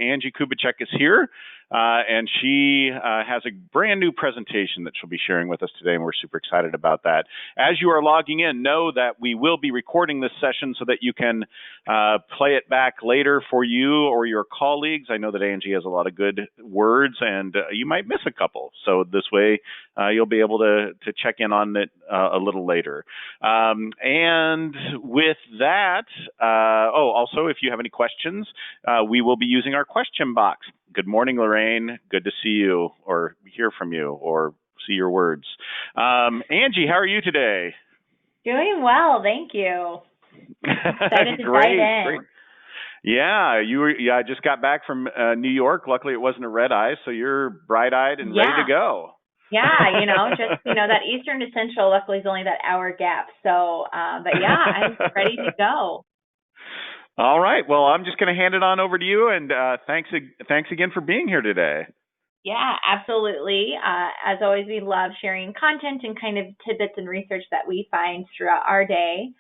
Angie Kubicek is here, and she has a brand new presentation that she'll be sharing with us today, and we're super excited about that. As you are logging in, know that we will be recording this session so that you can play it back later for you or your colleagues. I know that Angie has a lot of good words, and you might miss a couple. So this way, you'll be able to check in on it a little later. And with that, also, if you have any questions, we will be using our question box. Good morning, Lorraine. Good to see you or hear from you or see your words. Angie, how are you today? Doing well, thank you. Excited to dive in. Great. Yeah, I just got back from New York. Luckily, it wasn't a red eye, so you're bright-eyed and ready to go. Yeah, that Eastern to Central, luckily, is only that hour gap. So, but yeah, I'm ready to go. All right. Well, I'm just going to hand it on over to you, and thanks again for being here today. Yeah, absolutely. As always, we love sharing content and kind of tidbits and research that we find throughout our day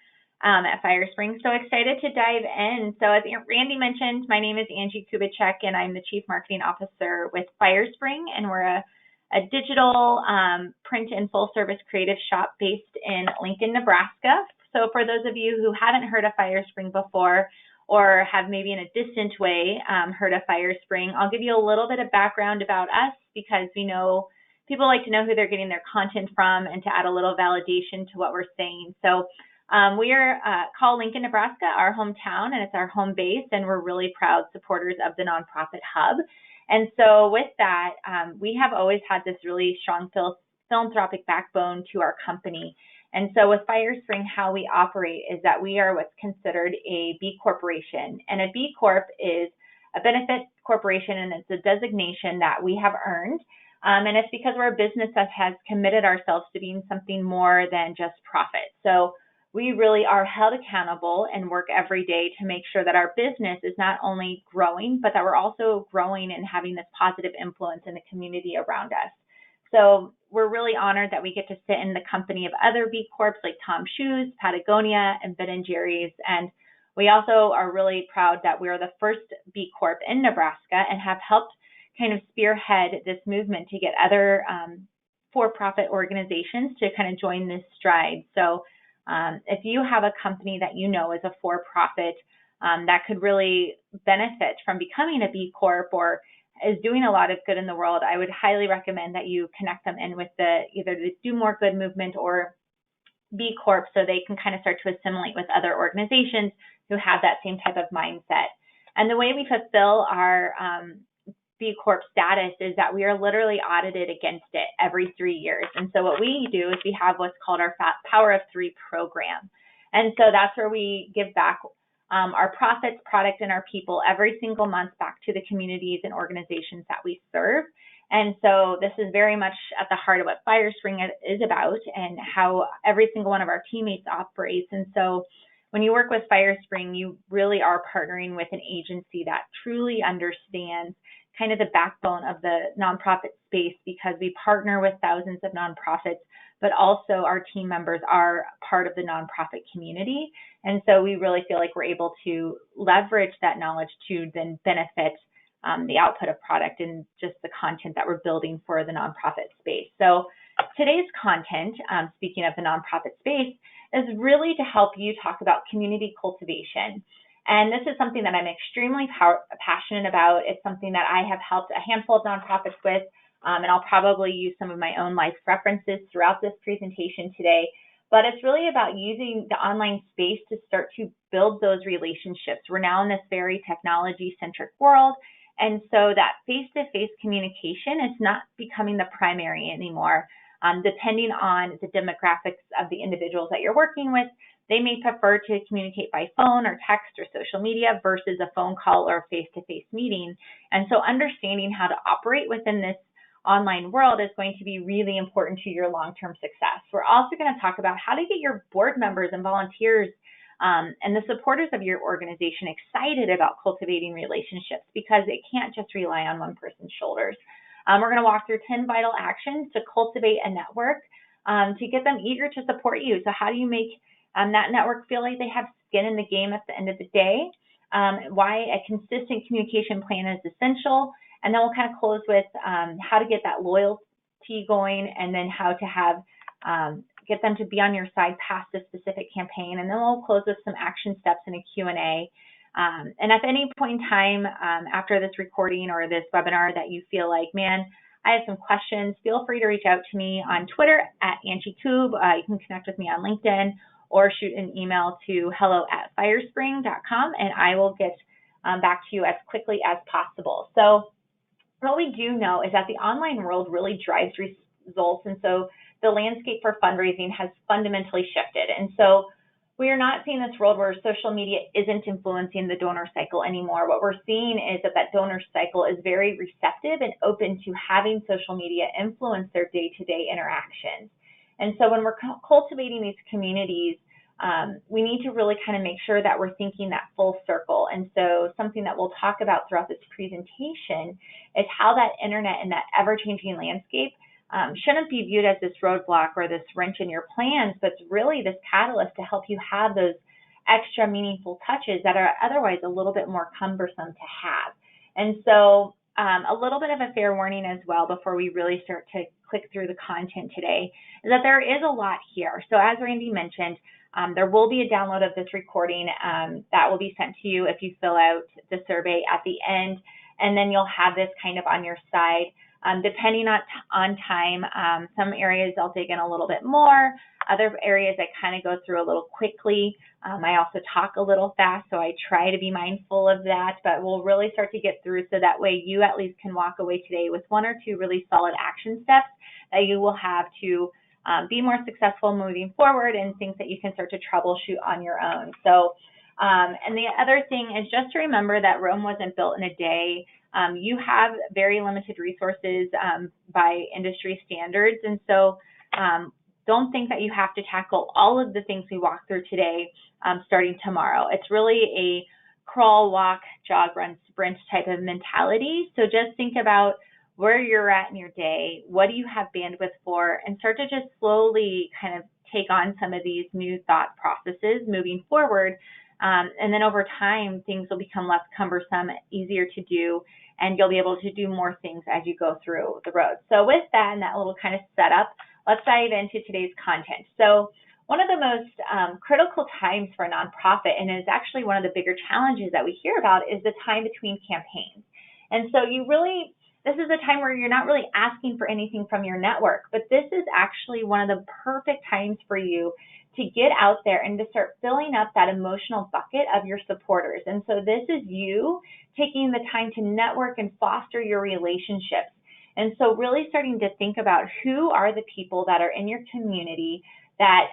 at Firespring. So excited to dive in. So as Randy mentioned, my name is Angie Kubicek, and I'm the Chief Marketing Officer with Firespring, and we're a digital print and full-service creative shop based in Lincoln, Nebraska. So for those of you who haven't heard of Firespring before, or have maybe in a distant way heard of Firespring, I'll give you a little bit of background about us because we know people like to know who they're getting their content from and to add a little validation to what we're saying. So we are called Lincoln, Nebraska, our hometown, and it's our home base, and we're really proud supporters of the nonprofit hub. And so with that, we have always had this really strong philanthropic backbone to our company. And so with Firespring, how we operate is that we are what's considered a B Corporation. And a B Corp is a benefit corporation, and it's a designation that we have earned. And it's because we're a business that has committed ourselves to being something more than just profit. So we really are held accountable and work every day to make sure that our business is not only growing, but that we're also growing and having this positive influence in the community around us. So we're really honored that we get to sit in the company of other B Corps like Tom Shoes, Patagonia, and Ben & Jerry's. And we also are really proud that we're the first B Corp in Nebraska and have helped kind of spearhead this movement to get other for-profit organizations to kind of join this stride. So if you have a company that you know is a for-profit that could really benefit from becoming a B Corp or is doing a lot of good in the world, I would highly recommend that you connect them in with either the Do More Good movement or B Corp so they can kind of start to assimilate with other organizations who have that same type of mindset. And the way we fulfill our B Corp status is that we are literally audited against it every 3 years. And so what we do is we have what's called our Power of Three program. And so that's where we give back our profits, product, and our people every single month back to the communities and organizations that we serve. And so this is very much at the heart of what Firespring is about and how every single one of our teammates operates. And so when you work with Firespring, you really are partnering with an agency that truly understands kind of the backbone of the nonprofit space because we partner with thousands of nonprofits, but also our team members are part of the nonprofit community. And so we really feel like we're able to leverage that knowledge to then benefit the output of product and just the content that we're building for the nonprofit space. So today's content, speaking of the nonprofit space, is really to help you talk about community cultivation. And this is something that I'm extremely passionate about. It's something that I have helped a handful of nonprofits with, and I'll probably use some of my own life references throughout this presentation today. But it's really about using the online space to start to build those relationships. We're now in this very technology-centric world, and so that face-to-face communication is not becoming the primary anymore. Depending on the demographics of the individuals that you're working with, they may prefer to communicate by phone or text or social media versus a phone call or a face-to-face meeting. And so understanding how to operate within this online world is going to be really important to your long-term success. We're also going to talk about how to get your board members and volunteers and the supporters of your organization excited about cultivating relationships because it can't just rely on one person's shoulders. We're going to walk through 10 vital actions to cultivate a network to get them eager to support you. So how do you make that network feel like they have skin in the game at the end of the day? why a consistent communication plan is essential, and then we'll kind of close with how to get that loyalty going, and then how to have get them to be on your side past a specific campaign, and then we'll close with some action steps and a Q&A. And if any point in time after this recording or this webinar that you feel like, man, I have some questions, feel free to reach out to me on Twitter at Angie Kub. You can connect with me on LinkedIn or shoot an email to hello@firespring.com, and I will get back to you as quickly as possible. So what we do know is that the online world really drives results, and so the landscape for fundraising has fundamentally shifted. And so we are not seeing this world where social media isn't influencing the donor cycle anymore. What we're seeing is that donor cycle is very receptive and open to having social media influence their day-to-day interactions. And so when we're cultivating these communities, we need to really kind of make sure that we're thinking that full circle. And so something that we'll talk about throughout this presentation is how that internet and that ever-changing landscape shouldn't be viewed as this roadblock or this wrench in your plans, but it's really this catalyst to help you have those extra meaningful touches that are otherwise a little bit more cumbersome to have. And so a little bit of a fair warning as well before we really start to click through the content today is that there is a lot here. So as Randy mentioned, there will be a download of this recording that will be sent to you if you fill out the survey at the end, and then you'll have this kind of on your side. Depending on time, some areas I'll dig in a little bit more. Other areas I kind of go through a little quickly. I also talk a little fast, so I try to be mindful of that, but we'll really start to get through so that way you at least can walk away today with one or two really solid action steps that you will have to be more successful moving forward, and things that you can start to troubleshoot on your own. So, and the other thing is just to remember that Rome wasn't built in a day. You have very limited resources by industry standards, and so don't think that you have to tackle all of the things we walk through today starting tomorrow. It's really a crawl, walk, jog, run, sprint type of mentality. So just think about where you're at in your day, what do you have bandwidth for, and start to just slowly kind of take on some of these new thought processes moving forward. And then over time, things will become less cumbersome, easier to do, and you'll be able to do more things as you go through the road. So with that and that little kind of setup, let's dive into today's content. So one of the most critical times for a nonprofit, and is actually one of the bigger challenges that we hear about, is the time between campaigns. And so this is a time where you're not really asking for anything from your network, but this is actually one of the perfect times for you to get out there and to start filling up that emotional bucket of your supporters. And so this is you taking the time to network and foster your relationships. And so really starting to think about who are the people that are in your community that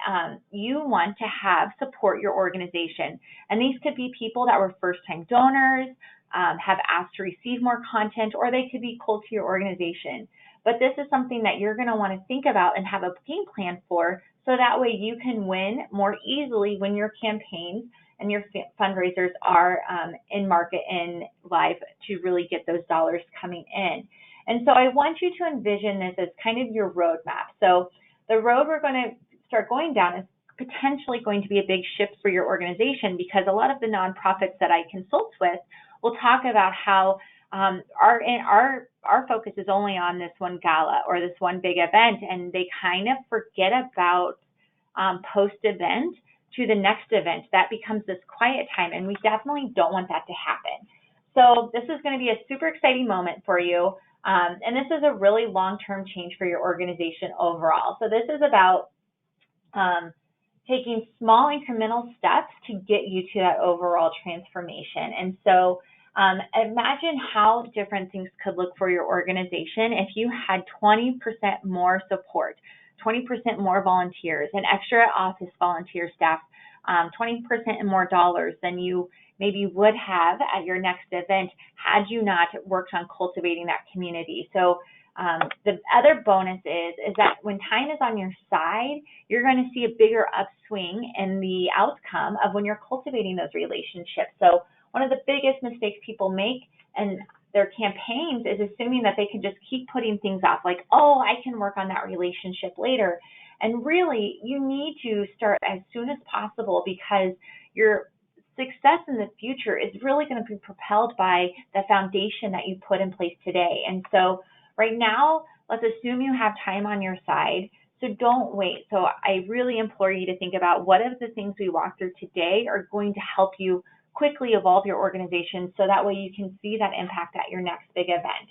you want to have support your organization. And these could be people that were first-time donors, have asked to receive more content, or they could be cold to your organization. But this is something that you're going to want to think about and have a game plan for, so that way you can win more easily when your campaigns and your fundraisers are in market and live to really get those dollars coming in. And so I want you to envision this as kind of your roadmap. So the road we're going to start going down is potentially going to be a big shift for your organization, because a lot of the nonprofits that I consult with will talk about how our focus is only on this one gala or this one big event, and they kind of forget about post-event to the next event. That becomes this quiet time, and we definitely don't want that to happen. So this is going to be a super exciting moment for you, and this is a really long-term change for your organization overall. So this is about taking small incremental steps to get you to that overall transformation. And so imagine how different things could look for your organization if you had 20% more support, 20% more volunteers, an extra office volunteer staff, 20% more dollars than you maybe would have at your next event had you not worked on cultivating that community. So the other bonus is that when time is on your side, you're going to see a bigger upswing in the outcome of when you're cultivating those relationships. So one of the biggest mistakes people make in their campaigns is assuming that they can just keep putting things off, like, oh, I can work on that relationship later. And really, you need to start as soon as possible, because your success in the future is really going to be propelled by the foundation that you put in place today. And so right now, let's assume you have time on your side. So don't wait. So I really implore you to think about what of the things we walk through today are going to help you quickly evolve your organization so that way you can see that impact at your next big event.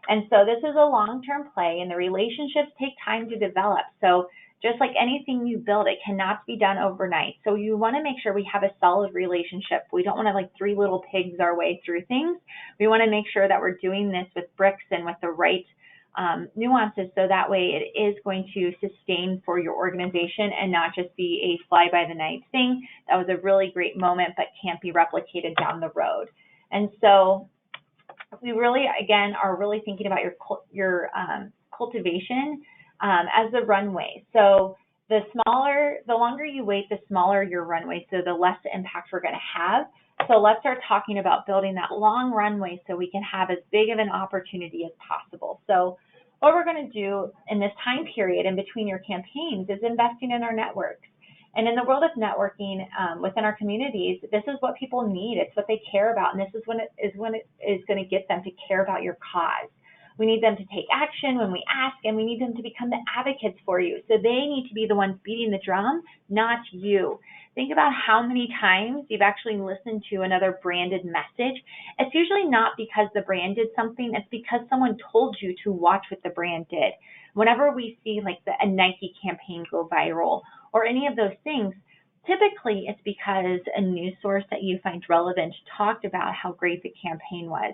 And so this is a long-term play, and the relationships take time to develop. So just like anything you build, it cannot be done overnight. So you want to make sure we have a solid relationship. We don't want to like three little pigs our way through things. We want to make sure that we're doing this with bricks and with the right nuances, so that way it is going to sustain for your organization and not just be a fly-by-the-night thing. That was a really great moment, but can't be replicated down the road. And so we really, again, are really thinking about your cultivation as the runway. So the longer you wait, the smaller your runway, so the less impact we're going to have. So let's start talking about building that long runway so we can have as big of an opportunity as possible. So what we're going to do in this time period in between your campaigns is investing in our networks. And in the world of networking within our communities, this is what people need. It's what they care about, and this is when it is going to get them to care about your cause. We need them to take action when we ask, and we need them to become the advocates for you. So they need to be the ones beating the drum, not you. Think about how many times you've actually listened to another branded message. It's usually not because the brand did something. It's because someone told you to watch what the brand did. Whenever we see like a Nike campaign go viral or any of those things, typically it's because a news source that you find relevant talked about how great the campaign was.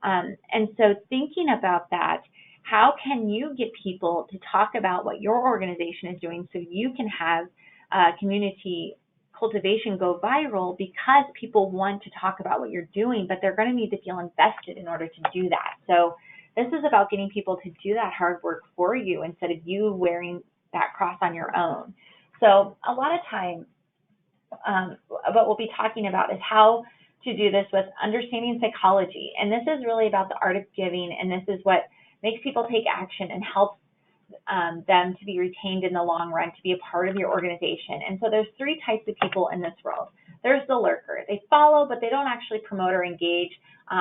And so thinking about that, how can you get people to talk about what your organization is doing so you can have community cultivation go viral, because people want to talk about what you're doing, but they're going to need to feel invested in order to do that. So this is about getting people to do that hard work for you instead of you wearing that cross on your own. So a lot of time, what we'll be talking about is how to do this with understanding psychology. And this is really about the art of giving, and this is what makes people take action and helps them to be retained in the long run, to be a part of your organization. And so there's three types of people in this world. There's the lurker. They follow, but they don't actually promote or engage.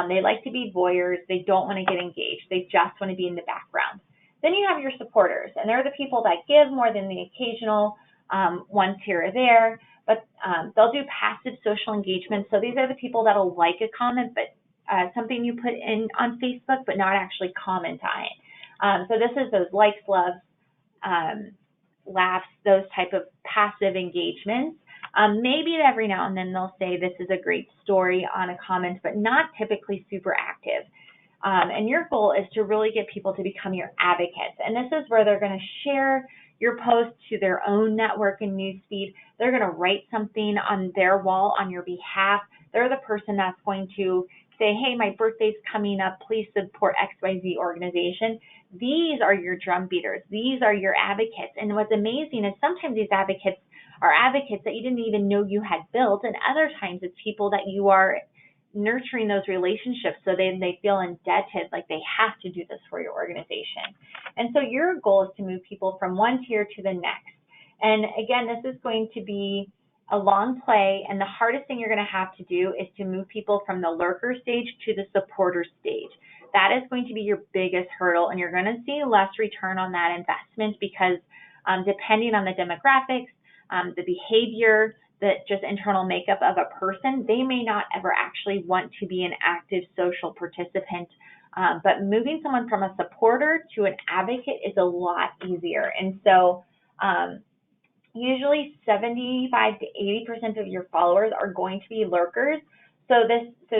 They like to be voyeurs. They don't want to get engaged. They just want to be in the background. Then you have your supporters, and they're the people that give more than the occasional ones here or there, but they'll do passive social engagement. So these are the people that'll like a comment, but something you put in on Facebook, but not actually comment on it. So this is those likes, loves, laughs, those type of passive engagements. Maybe every now and then they'll say this is a great story on a comment, but not typically super active. And your goal is to really get people to become your advocates. And this is where they're going to share your post to their own network and newsfeed. They're going to write something on their wall on your behalf. They're the person that's going to say, hey, my birthday's coming up. Please support XYZ organization. These are your drum beaters. These are your advocates. And what's amazing is sometimes these advocates are advocates that you didn't even know you had built. And other times it's people that you are nurturing those relationships so they feel indebted, like they have to do this for your organization. And so your goal is to move people from one tier to the next. And again, this is going to be a long play, and the hardest thing you're going to have to do is to move people from the lurker stage to the supporter stage. That is going to be your biggest hurdle, and you're going to see less return on that investment because depending on the demographics, the behavior, the just internal makeup of a person, they may not ever actually want to be an active social participant. But moving someone from a supporter to an advocate is a lot easier. And so usually 75 to 80% of your followers are going to be lurkers. So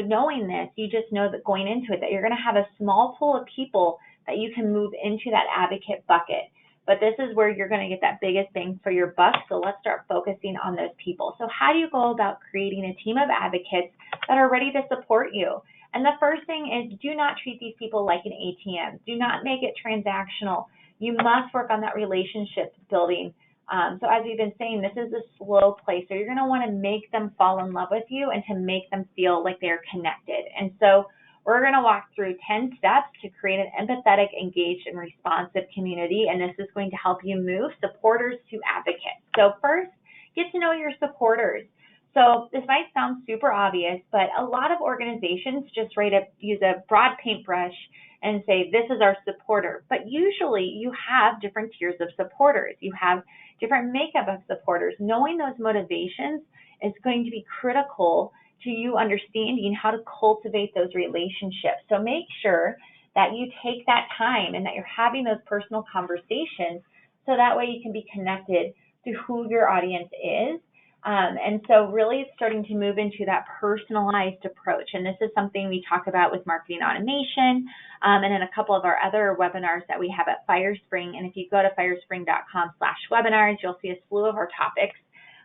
knowing this, you just know that going into it, that you're going to have a small pool of people that you can move into that advocate bucket. But this is where you're going to get that biggest bang for your buck. So let's start focusing on those people. So how do you go about creating a team of advocates that are ready to support you? And the first thing is, do not treat these people like an ATM. Do not make it transactional. You must work on that relationship building. So as we've been saying, this is a slow play. So you're going to want to make them fall in love with you and to make them feel like they're connected. And so we're going to walk through 10 steps to create an empathetic, engaged, and responsive community. And this is going to help you move supporters to advocates. So first, get to know your supporters. So this might sound super obvious, but a lot of organizations just use a broad paintbrush and say, this is our supporter. But usually you have different tiers of supporters. You have different makeup of supporters. Knowing those motivations is going to be critical to you understanding how to cultivate those relationships. So make sure that you take that time and that you're having those personal conversations so that way you can be connected to who your audience is. And so really starting to move into that personalized approach. And this is something we talk about with marketing automation and in a couple of our other webinars that we have at Firespring. And if you go to firespring.com/webinars, you'll see a slew of our topics.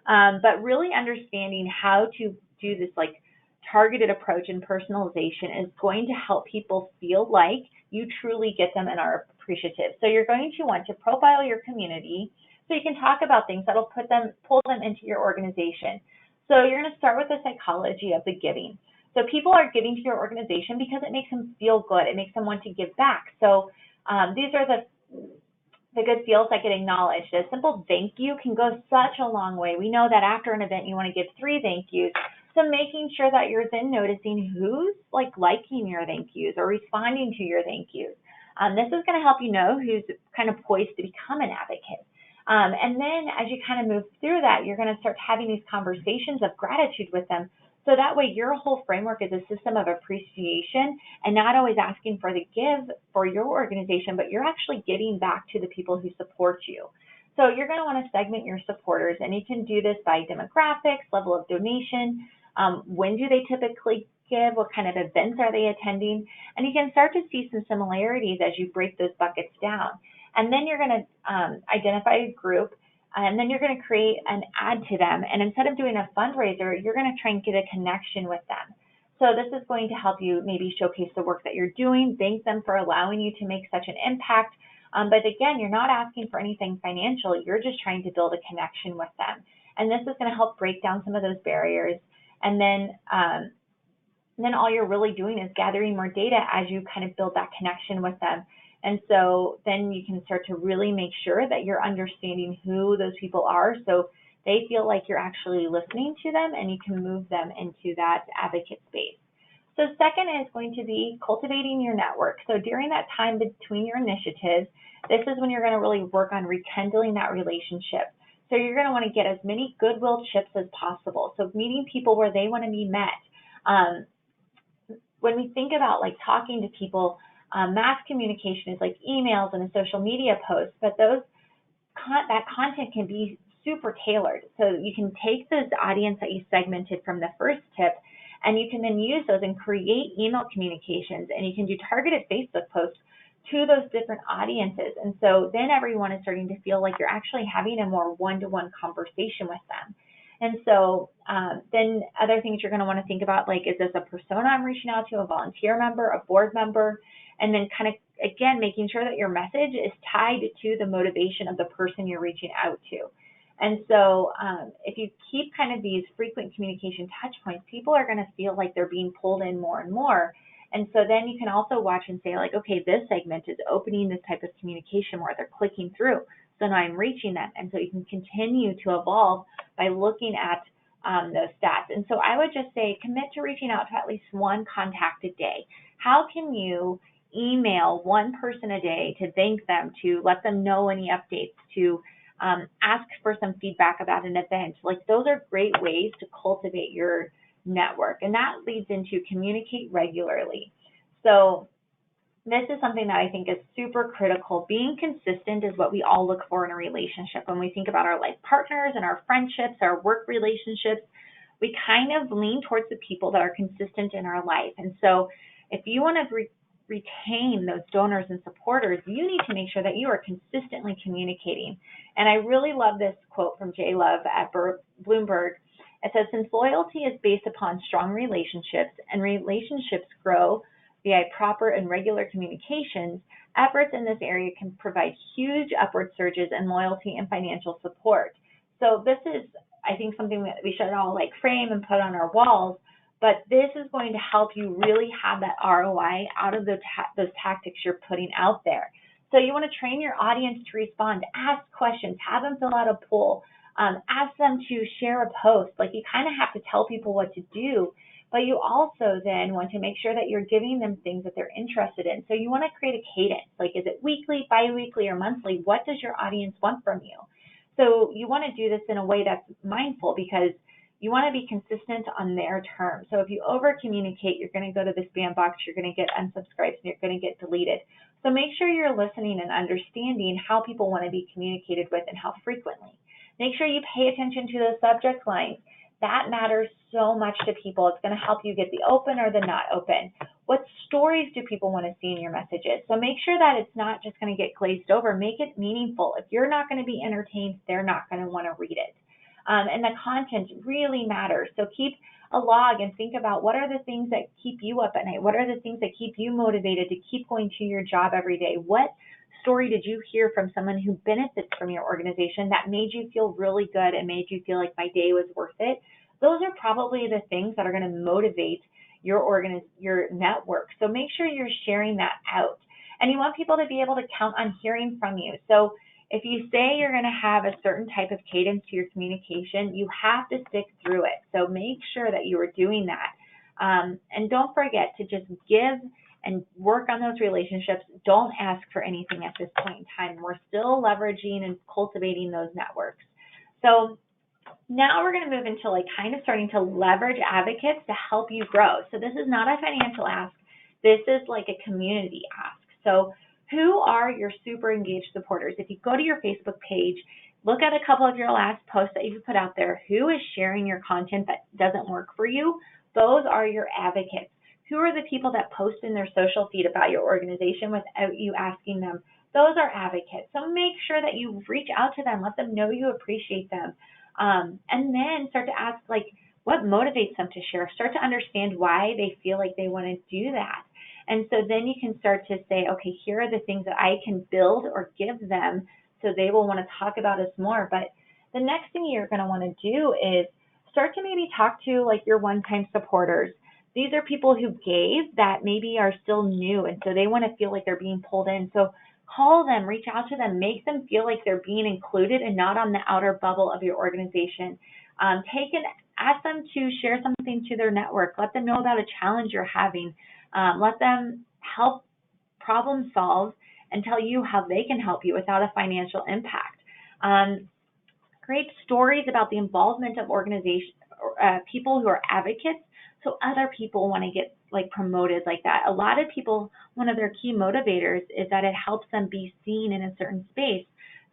But really understanding how to do this like targeted approach and personalization is going to help people feel like you truly get them and are appreciative. So you're going to want to profile your community so you can talk about things that'll pull them into your organization. So you're going to start with the psychology of the giving. So people are giving to your organization because it makes them feel good. It makes them want to give back. So these are the good feels that get acknowledged. A simple thank you can go such a long way. We know that after an event, you want to give 3 thank yous. So making sure that you're then noticing who's liking your thank yous or responding to your thank yous. This is going to help you know who's kind of poised to become an advocate. And then as you kind of move through that, you're going to start having these conversations of gratitude with them. So that way your whole framework is a system of appreciation and not always asking for the give for your organization, but you're actually giving back to the people who support you. So you're going to want to segment your supporters, and you can do this by demographics, level of donation, when do they typically give, what kind of events are they attending, and you can start to see some similarities as you break those buckets down. And then you're going to identify a group, and then you're going to create an ad to them. And instead of doing a fundraiser, you're going to try and get a connection with them. So this is going to help you maybe showcase the work that you're doing, thank them for allowing you to make such an impact. But again, you're not asking for anything financial. You're just trying to build a connection with them. And this is going to help break down some of those barriers. And then all you're really doing is gathering more data as you kind of build that connection with them. And so then you can start to really make sure that you're understanding who those people are so they feel like you're actually listening to them and you can move them into that advocate space. So second is going to be cultivating your network. So during that time between your initiatives, this is when you're going to really work on rekindling that relationship. So you're going to want to get as many goodwill chips as possible. So meeting people where they want to be met. When we think about talking to people, mass communication is like emails and a social media post, but that content can be super tailored. So you can take this audience that you segmented from the first tip, and you can then use those and create email communications, and you can do targeted Facebook posts to those different audiences. And so then everyone is starting to feel like you're actually having a more one-to-one conversation with them. And so then other things you're going to want to think about, is this a persona I'm reaching out to, a volunteer member, a board member, and then kind of, again, making sure that your message is tied to the motivation of the person you're reaching out to. And so if you keep kind of these frequent communication touch points, people are going to feel like they're being pulled in more and more. And so then you can also watch and say, okay, this segment is opening this type of communication where they're clicking through. So now I'm reaching them. And so you can continue to evolve by looking at those stats. And so I would just say commit to reaching out to at least one contact a day. How can you email one person a day to thank them, to let them know any updates, to ask for some feedback about an event? Those are great ways to cultivate your network, and that leads into communicate regularly. So this is something that I think is super critical. Being consistent is what we all look for in a relationship. When we think about our life partners and our friendships, our work relationships, we kind of lean towards the people that are consistent in our life. And so if you want to retain those donors and supporters, you need to make sure that you are consistently communicating. And I really love this quote from J. Love at Bloomberg. It says, since loyalty is based upon strong relationships and relationships grow via proper and regular communications, efforts in this area can provide huge upward surges in loyalty and financial support. So this is, I think, something that we should all frame and put on our walls, but this is going to help you really have that ROI out of those tactics you're putting out there. So you want to train your audience to respond, ask questions, have them fill out a poll, Ask them to share a post. Like, you kind of have to tell people what to do, but you also then want to make sure that you're giving them things that they're interested in. So you want to create a cadence. Like, is it weekly, bi-weekly, or monthly? What does your audience want from you? So you want to do this in a way that's mindful, because you want to be consistent on their terms. So if you over communicate, you're going to go to the spam box, you're going to get unsubscribes, and you're going to get deleted. So make sure you're listening and understanding how people want to be communicated with and how frequently. Make sure you pay attention to those subject lines. That matters so much to people. It's going to help you get the open or the not open. What stories do people want to see in your messages? So make sure that it's not just going to get glazed over. Make it meaningful. If you're not going to be entertained, they're not going to want to read it. And the content really matters. So keep a log and think about, what are the things that keep you up at night? What are the things that keep you motivated to keep going to your job every day? What story did you hear from someone who benefits from your organization that made you feel really good and made you feel like my day was worth it? Those are probably the things that are going to motivate your network. So make sure you're sharing that out. And you want people to be able to count on hearing from you. So if you say you're going to have a certain type of cadence to your communication, you have to stick through it. So make sure that you are doing that. And don't forget to just give and work on those relationships. Don't ask for anything at this point in time. We're still leveraging and cultivating those networks. So now we're going to move into kind of starting to leverage advocates to help you grow. So this is not a financial ask. This is like a community ask. So who are your super engaged supporters? If you go to your Facebook page, look at a couple of your last posts that you've put out there. Who is sharing your content that doesn't work for you? Those are your advocates. Who are the people that post in their social feed about your organization without you asking them? Those are advocates. So make sure that you reach out to them. Let them know you appreciate them. And then start to ask, what motivates them to share? Start to understand why they feel like they want to do that. And so then you can start to say, okay, here are the things that I can build or give them so they will want to talk about us more. But the next thing you're going to want to do is start to maybe talk to your one-time supporters. These are people who gave that maybe are still new, and so they want to feel like they're being pulled in. So call them, reach out to them, make them feel like they're being included and not on the outer bubble of your organization. Ask them to share something to their network. Let them know about a challenge you're having. Let them help problem solve and tell you how they can help you without a financial impact. Create stories about the involvement of organization, people who are advocates, so other people want to get promoted like that. A lot of people, one of their key motivators is that it helps them be seen in a certain space.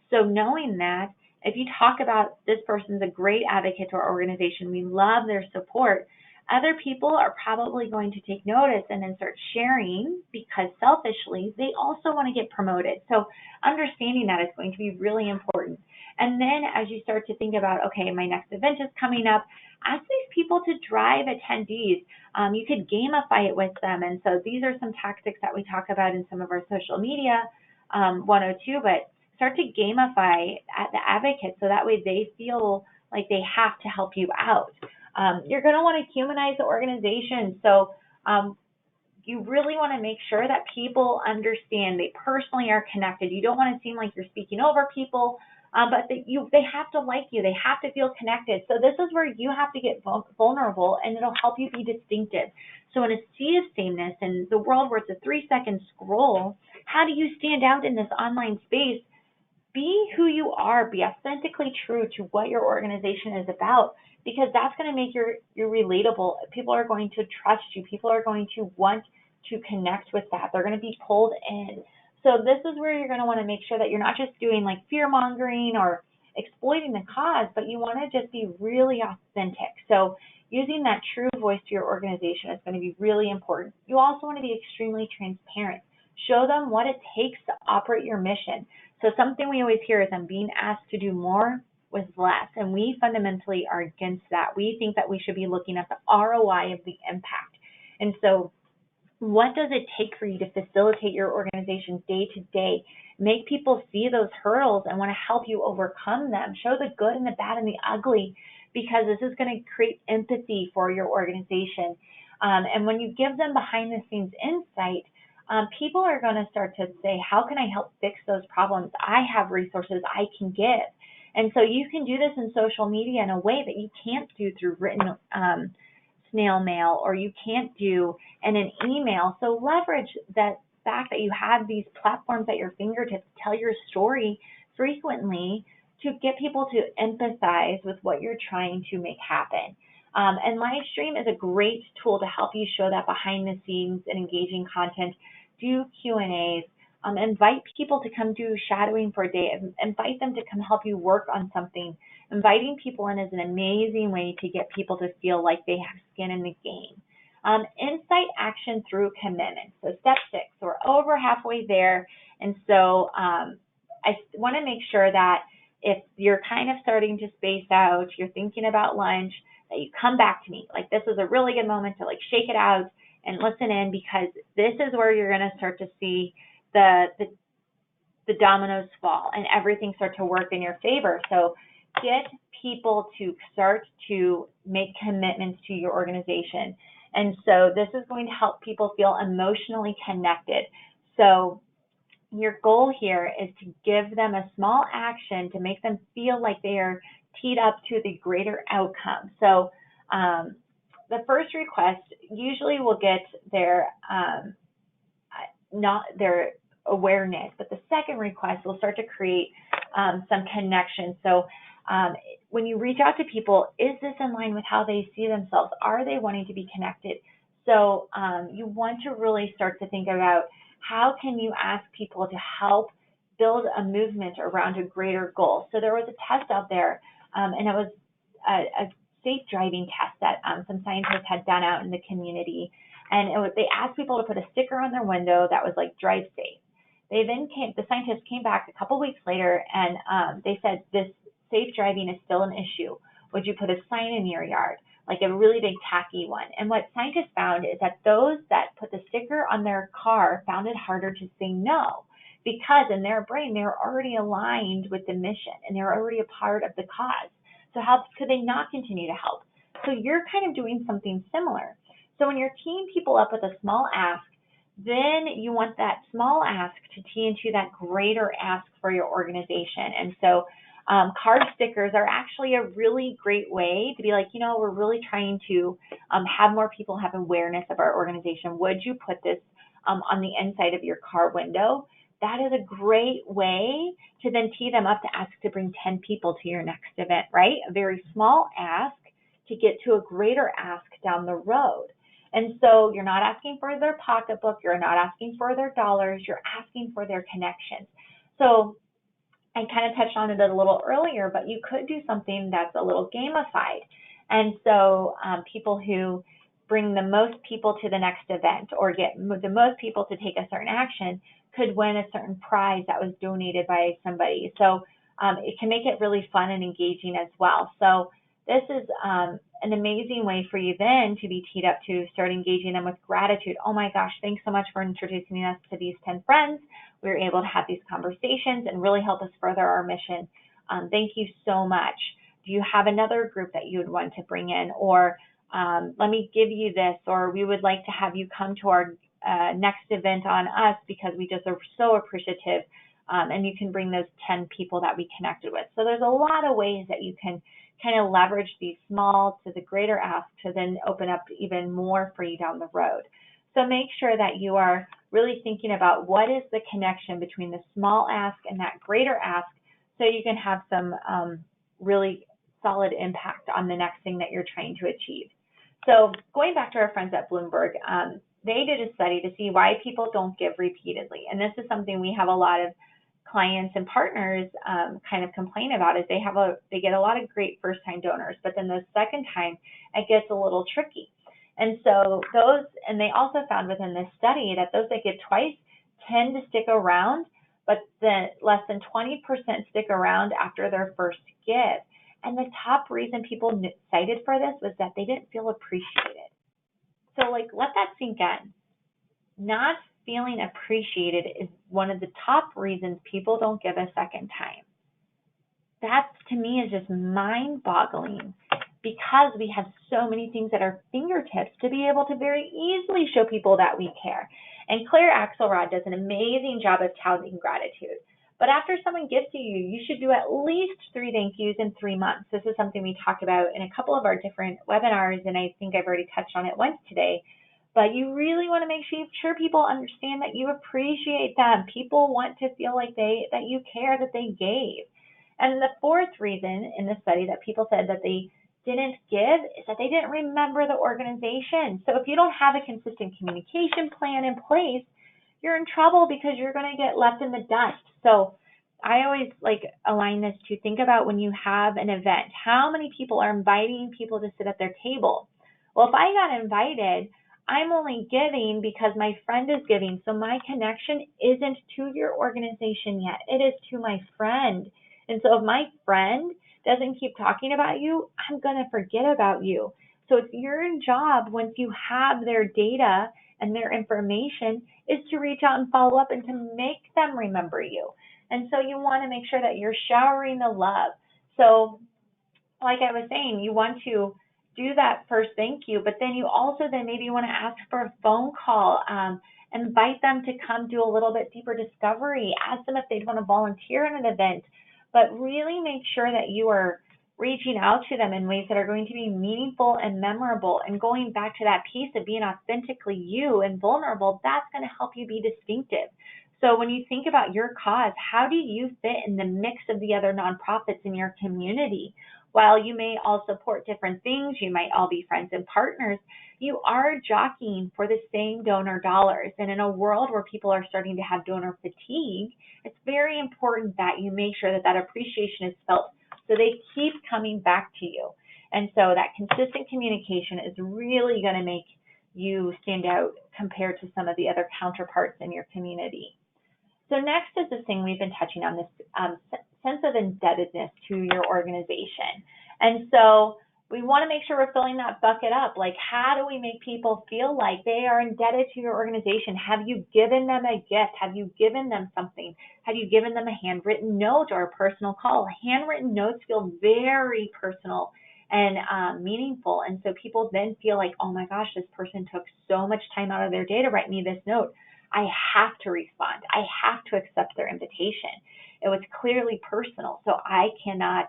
So knowing that, if you talk about this person's a great advocate to our organization, we love their support, other people are probably going to take notice and then start sharing, because selfishly, they also want to get promoted. So understanding that is going to be really important. And then as you start to think about, okay, my next event is coming up, ask these people to drive attendees. You could gamify it with them. And so these are some tactics that we talk about in some of our social media 102, but start to gamify the advocates so that way they feel like they have to help you out. You're going to want to humanize the organization. So you really want to make sure that people understand they personally are connected. You don't want to seem like you're speaking over people, but they have to like you. They have to feel connected. So this is where you have to get vulnerable, and it'll help you be distinctive. So in a sea of sameness, in the world where it's a 3-second scroll, how do you stand out in this online space? Be who you are. Be authentically true to what your organization is about, because that's going to make you relatable. People are going to trust you. People are going to want to connect with that. They're going to be pulled in. So this is where you're going to want to make sure that you're not just doing fear-mongering or exploiting the cause, but you want to just be really authentic. So using that true voice to your organization is going to be really important. You also want to be extremely transparent. Show them what it takes to operate your mission. So something we always hear is, I'm being asked to do more with less, and we fundamentally are against that. We think that we should be looking at the ROI of the impact. And so what does it take for you to facilitate your organization day to day? Make people see those hurdles and want to help you overcome them. Show the good and the bad and the ugly, because this is going to create empathy for your organization. And when you give them behind the scenes insight, people are going to start to say, how can I help fix those problems? I have resources I can give. And so you can do this in social media in a way that you can't do through written snail mail, or you can't do in an email. So leverage that fact that you have these platforms at your fingertips, tell your story frequently to get people to empathize with what you're trying to make happen. And Livestream is a great tool to help you show that behind the scenes and engaging content. Do Q&As. Invite people to come do shadowing for a day. Invite them to come help you work on something. Inviting people in is an amazing way to get people to feel like they have skin in the game. Insight action through commitment. So step 6, we're over halfway there. And so I want to make sure that if you're kind of starting to space out, you're thinking about lunch, that you come back to me. Like, this is a really good moment to like shake it out and listen in, because this is where you're going to start to see the dominoes fall and everything start to work in your favor. So get people to start to make commitments to your organization. And so this is going to help people feel emotionally connected. So your goal here is to give them a small action to make them feel like they are teed up to the greater outcome. So the first request usually will get their not their awareness, but the second request will start to create some connection. So when you reach out to people, is this in line with how they see themselves? Are they wanting to be connected? So you want to really start to think about, how can you ask people to help build a movement around a greater goal? So there was a test out there, and it was a safe driving test that some scientists had done out in the community. And they asked people to put a sticker on their window that was like, drive safe. The scientists came back a couple weeks later, and they said, this safe driving is still an issue. Would you put a sign in your yard, like a really big tacky one? And what scientists found is that those that put the sticker on their car found it harder to say no, because in their brain, they're already aligned with the mission and they're already a part of the cause. So how could they not continue to help? So you're kind of doing something similar. So when you're teeing people up with a small ask, then you want that small ask to tee into that greater ask for your organization. And so card stickers are actually a really great way to be like, we're really trying to have more people have awareness of our organization. Would you put this on the inside of your car window? That is a great way to then tee them up to ask to bring 10 people to your next event, right? A very small ask to get to a greater ask down the road. And so you're not asking for their pocketbook, you're not asking for their dollars, you're asking for their connections. So I kind of touched on it a little earlier, but you could do something that's a little gamified. And so people who bring the most people to the next event or get the most people to take a certain action could win a certain prize that was donated by somebody. So it can make it really fun and engaging as well. So this is an amazing way for you then to be teed up to start engaging them with gratitude. Oh my gosh, thanks so much for introducing us to these 10 friends. We were able to have these conversations and really help us further our mission. Thank you so much. Do you have another group that you would want to bring in? Or let me give you this, or we would like to have you come to our next event on us because we just are so appreciative. And you can bring those 10 people that we connected with. So there's a lot of ways that you can kind of leverage these small to the greater ask to then open up even more for you down the road. So make sure that you are really thinking about what is the connection between the small ask and that greater ask, so you can have some really solid impact on the next thing that you're trying to achieve. So going back to our friends at Bloomberg, they did a study to see why people don't give repeatedly. And this is something we have a lot of clients and partners kind of complain about, is they get a lot of great first-time donors, but then the second time it gets a little tricky. And so they also found within this study that those that give twice tend to stick around, but then less than 20% stick around after their first give. And the top reason people cited for this was that they didn't feel appreciated. So let that sink in. Not feeling appreciated is one of the top reasons people don't give a second time. That, to me, is just mind-boggling, because we have so many things at our fingertips to be able to very easily show people that we care. And Claire Axelrod does an amazing job of touting gratitude. But after someone gives to you, you should do at least 3 thank yous in 3 months. This is something we talk about in a couple of our different webinars, and I think I've already touched on it once today. But you really want to make sure people understand that you appreciate them. People want to feel like that you care, that they gave. And the fourth reason in the study that people said that they didn't give is that they didn't remember the organization. So if you don't have a consistent communication plan in place, you're in trouble because you're going to get left in the dust. So I always align this to think about when you have an event, how many people are inviting people to sit at their table? Well, if I got invited, I'm only giving because my friend is giving. So my connection isn't to your organization yet. It is to my friend. And so if my friend doesn't keep talking about you, I'm going to forget about you. So it's your job, once you have their data and their information, is to reach out and follow up and to make them remember you. And so you want to make sure that you're showering the love. So like I was saying, you want to do that first thank you, but then you also maybe you want to ask for a phone call, invite them to come do a little bit deeper discovery, ask them if they'd want to volunteer in an event, but really make sure that you are reaching out to them in ways that are going to be meaningful and memorable. And going back to that piece of being authentically you and vulnerable, that's going to help you be distinctive. So when you think about your cause, how do you fit in the mix of the other nonprofits in your community? While you may all support different things, you might all be friends and partners, you are jockeying for the same donor dollars. And in a world where people are starting to have donor fatigue, it's very important that you make sure that appreciation is felt so they keep coming back to you. And so that consistent communication is really going to make you stand out compared to some of the other counterparts in your community. So next is this thing we've been touching on, this sense of indebtedness to your organization. And so we want to make sure we're filling that bucket up. Like, how do we make people feel like they are indebted to your organization? Have you given them a gift? Have you given them something? Have you given them a handwritten note or a personal call? Handwritten notes feel very personal and meaningful. And so people then feel like, oh my gosh, this person took so much time out of their day to write me this note. I have to respond. I have to accept their invitation. It was clearly personal, so I cannot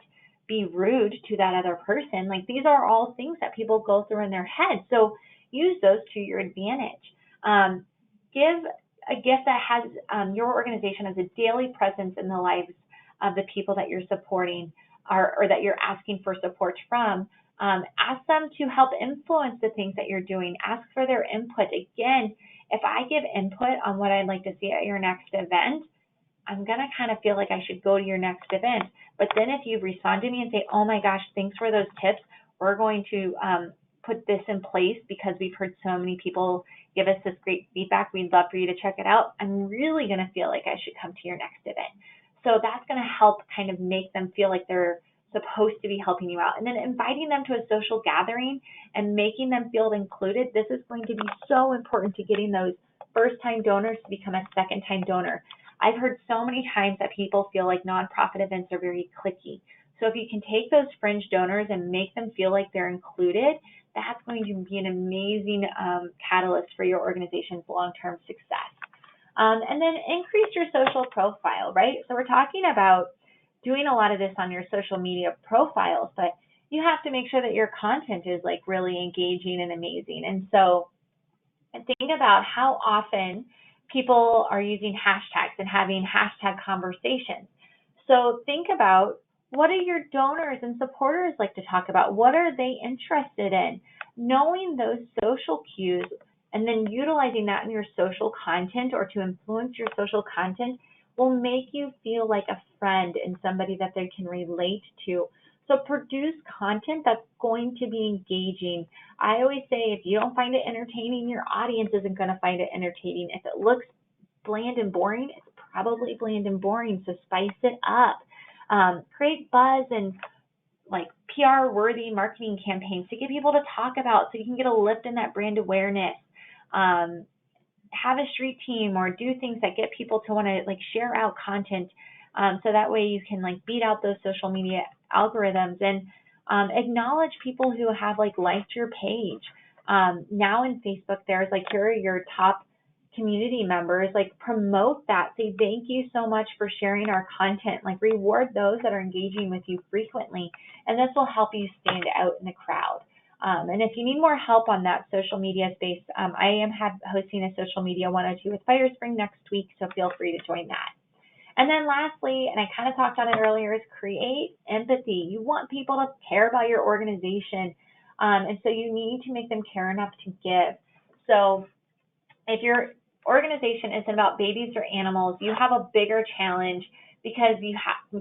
be rude to that other person. Like, these are all things that people go through in their head. So use those to your advantage. Give a gift that has your organization as a daily presence in the lives of the people that you're supporting or that you're asking for support from. Ask them to help influence the things that you're doing. Ask for their input. Again, if I give input on what I'd like to see at your next event, I'm going to kind of feel like I should go to your next event. But then if you respond to me and say, oh my gosh, thanks for those tips, we're going to put this in place because we've heard so many people give us this great feedback. We'd love for you to check it out. I'm really going to feel like I should come to your next event. So that's going to help kind of make them feel like they're supposed to be helping you out. And then inviting them to a social gathering and making them feel included. This is going to be so important to getting those first-time donors to become a second-time donor. I've heard so many times that people feel like nonprofit events are very cliquey. So if you can take those fringe donors and make them feel like they're included, that's going to be an amazing catalyst for your organization's long-term success. And then increase your social profile, right? So we're talking about doing a lot of this on your social media profiles, but you have to make sure that your content is like really engaging and amazing. And so think about how often people are using hashtags and having hashtag conversations. So think about, what do your donors and supporters like to talk about? What are they interested in? Knowing those social cues and then utilizing that in your social content or to influence your social content will make you feel like a friend and somebody that they can relate to. So produce content that's going to be engaging. I always say, if you don't find it entertaining, your audience isn't going to find it entertaining. If it looks bland and boring, it's probably bland and boring, so spice it up. Create buzz and like PR-worthy marketing campaigns to get people to talk about so you can get a lift in that brand awareness. Have a street team or do things that get people to want to like share out content so that way you can like beat out those social media algorithms and acknowledge people who have like liked your page. Now in Facebook, there's like, here are your top community members, like promote that. Say thank you so much for sharing our content. Like reward those that are engaging with you frequently, and this will help you stand out in the crowd. And if you need more help on that social media space, I am hosting a social media 102 with Firespring next week, so feel free to join that. And then lastly, and I kind of talked on it earlier, is create empathy. You want people to care about your organization, and so you need to make them care enough to give. So if your organization isn't about babies or animals, you have a bigger challenge, because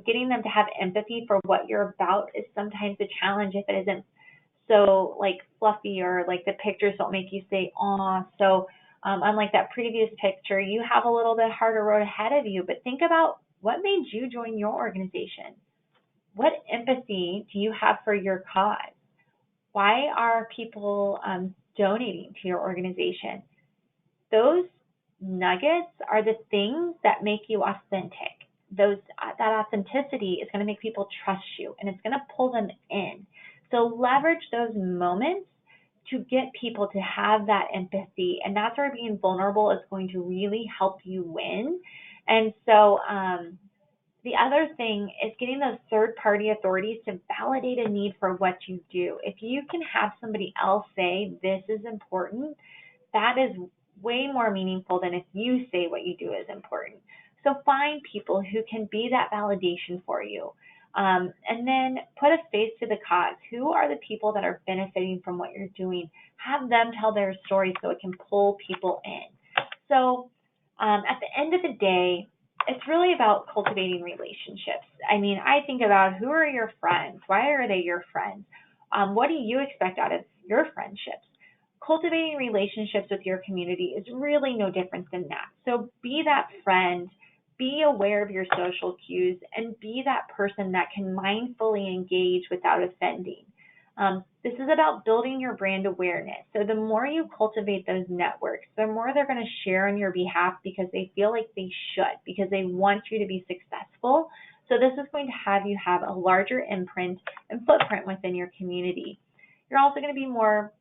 getting them to have empathy for what you're about is sometimes a challenge if it isn't so like fluffy, or like the pictures don't make you say, aw. So unlike that previous picture, you have a little bit harder road ahead of you. But think about what made you join your organization. What empathy do you have for your cause? Why are people donating to your organization? Those nuggets are the things that make you authentic. That authenticity is going to make people trust you, and it's going to pull them in. So leverage those moments to get people to have that empathy, and that's where being vulnerable is going to really help you win. And so the other thing is getting those third-party authorities to validate a need for what you do. If you can have somebody else say, this is important, that is way more meaningful than if you say what you do is important. So find people who can be that validation for you. And then put a face to the cause. Who are the people that are benefiting from what you're doing? Have them tell their story so it can pull people in. So at the end of the day, it's really about cultivating relationships. I mean, I think about, who are your friends? Why are they your friends? What do you expect out of your friendships? Cultivating relationships with your community is really no different than that. So be that friend, be aware of your social cues, and be that person that can mindfully engage without offending. This is about building your brand awareness. So the more you cultivate those networks, the more they're going to share on your behalf, because they feel like they should, because they want you to be successful. So this is going to have you have a larger imprint and footprint within your community. You're also going to be more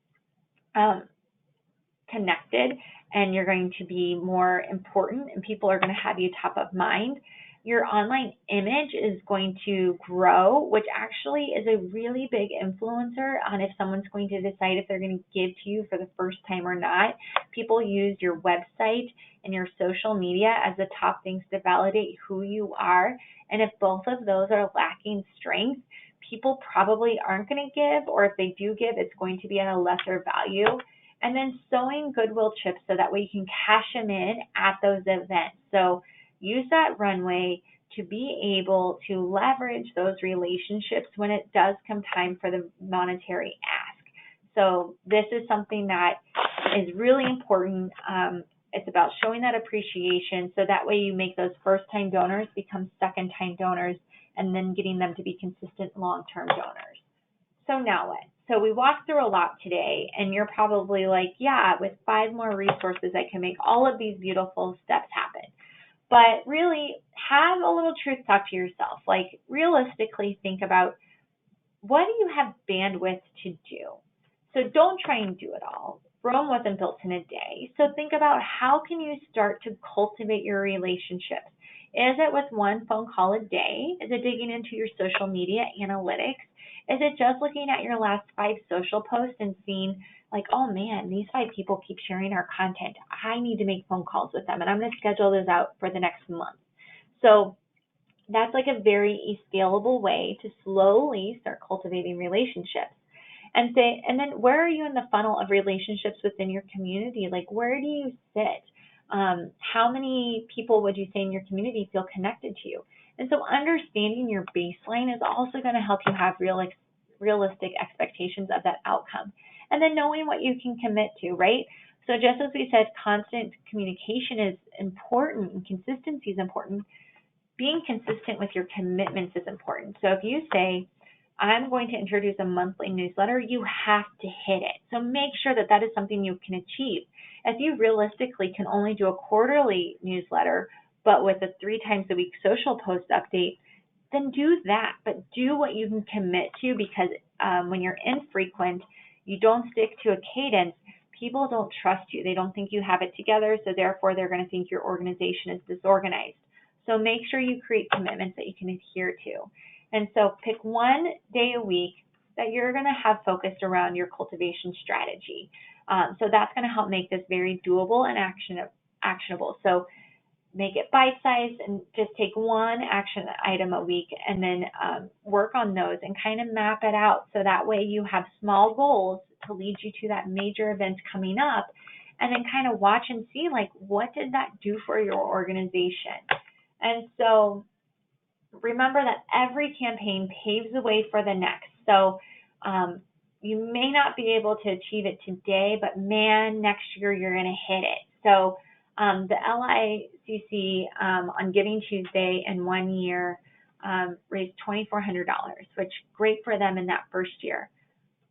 connected, and you're going to be more important, and people are going to have you top of mind. Your online image is going to grow, which actually is a really big influencer on if someone's going to decide if they're going to give to you for the first time or not. People use your website and your social media as the top things to validate who you are. And if both of those are lacking strength, people probably aren't going to give, or if they do give, it's going to be at a lesser value. And then sowing goodwill chips so that way you can cash them in at those events. So use that runway to be able to leverage those relationships when it does come time for the monetary ask. So this is something that is really important. It's about showing that appreciation, so that way you make those first-time donors become second-time donors, and then getting them to be consistent long-term donors. So now what? So we walked through a lot today, and you're probably like, yeah, with 5 more resources, I can make all of these beautiful steps happen. But really, have a little truth talk to yourself. Like, realistically think about, what do you have bandwidth to do? So don't try and do it all. Rome wasn't built in a day. So think about, how can you start to cultivate your relationships? Is it with one phone call a day? Is it digging into your social media analytics? Is it just looking at your last 5 social posts and seeing like, oh man, these 5 people keep sharing our content. I need to make phone calls with them, and I'm going to schedule those out for the next month. So that's like a very scalable way to slowly start cultivating relationships. And then where are you in the funnel of relationships within your community? Like, where do you sit? How many people would you say in your community feel connected to you? And so understanding your baseline is also going to help you have realistic expectations of that outcome. And then knowing what you can commit to, right? So just as we said, constant communication is important and consistency is important. Being consistent with your commitments is important. So if you say, I'm going to introduce a monthly newsletter, you have to hit it. So make sure that that is something you can achieve. If you realistically can only do a quarterly newsletter, but with a 3 times a week social post update, then do that. But do what you can commit to, because when you're infrequent, you don't stick to a cadence, people don't trust you. They don't think you have it together, so therefore they're going to think your organization is disorganized. So make sure you create commitments that you can adhere to. And so pick one day a week that you're going to have focused around your cultivation strategy. So that's going to help make this very doable and actionable. So make it bite-sized and just take one action item a week and then work on those and kind of map it out so that way you have small goals to lead you to that major event coming up, and then kind of watch and see, like, what did that do for your organization? And so remember that every campaign paves the way for the next. So you may not be able to achieve it today, but man, next year you're going to hit it. So the LICC on Giving Tuesday in 1 year raised $2,400, which great for them in that first year.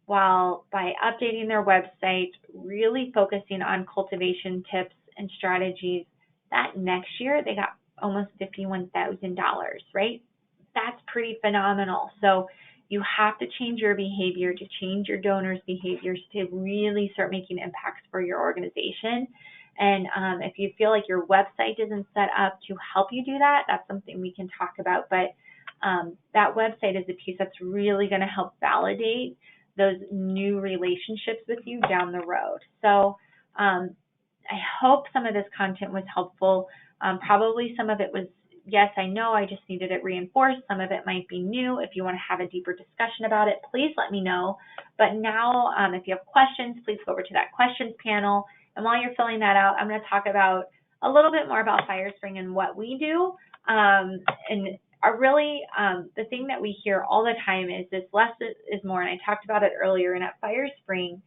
While by updating their website, really focusing on cultivation tips and strategies, that next year they got almost $51,000, right? That's pretty phenomenal. So you have to change your behavior, to change your donors' behaviors, to really start making impacts for your organization. And if you feel like your website isn't set up to help you do that, that's something we can talk about. But that website is a piece that's really going to help validate those new relationships with you down the road. So I hope some of this content was helpful. Probably some of it was, yes, I know, I just needed it reinforced. Some of it might be new. If you want to have a deeper discussion about it, please let me know. But now, if you have questions, please go over to that questions panel. And while you're filling that out, I'm going to talk about a little bit more about Firespring and what we do. And the thing that we hear all the time is this less is more. And I talked about it earlier. And at Firespring,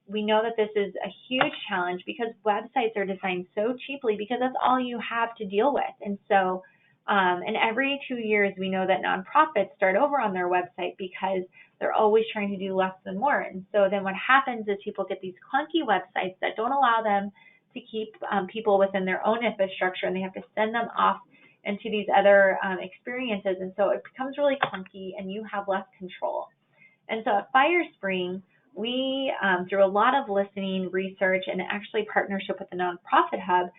we know that this is a huge challenge because websites are designed so cheaply because that's all you have to deal with. And so, and every 2 years, we know that nonprofits start over on their website because they're always trying to do less than more. And so then what happens is people get these clunky websites that don't allow them to keep people within their own infrastructure, and they have to send them off into these other experiences. And so it becomes really clunky and you have less control. And so at Firespring, we, through a lot of listening, research, and actually partnership with the Nonprofit Hub,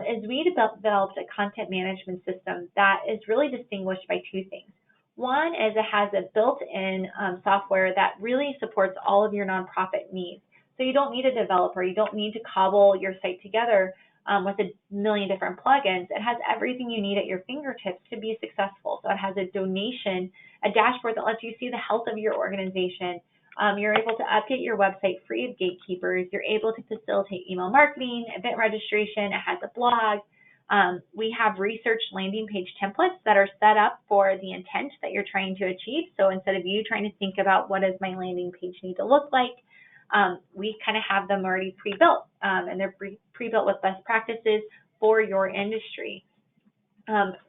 is we developed a content management system that is really distinguished by two things. One is it has a built-in software that really supports all of your nonprofit needs. So you don't need a developer. You don't need to cobble your site together with a million different plugins. It has everything you need at your fingertips to be successful. So it has a donation, a dashboard that lets you see the health of your organization. You're able to update your website free of gatekeepers. You're able to facilitate email marketing, event registration. It has a blog. We have research landing page templates that are set up for the intent that you're trying to achieve. So instead of you trying to think about what does my landing page need to look like, we kind of have them already pre-built, and they're pre-built with best practices for your industry.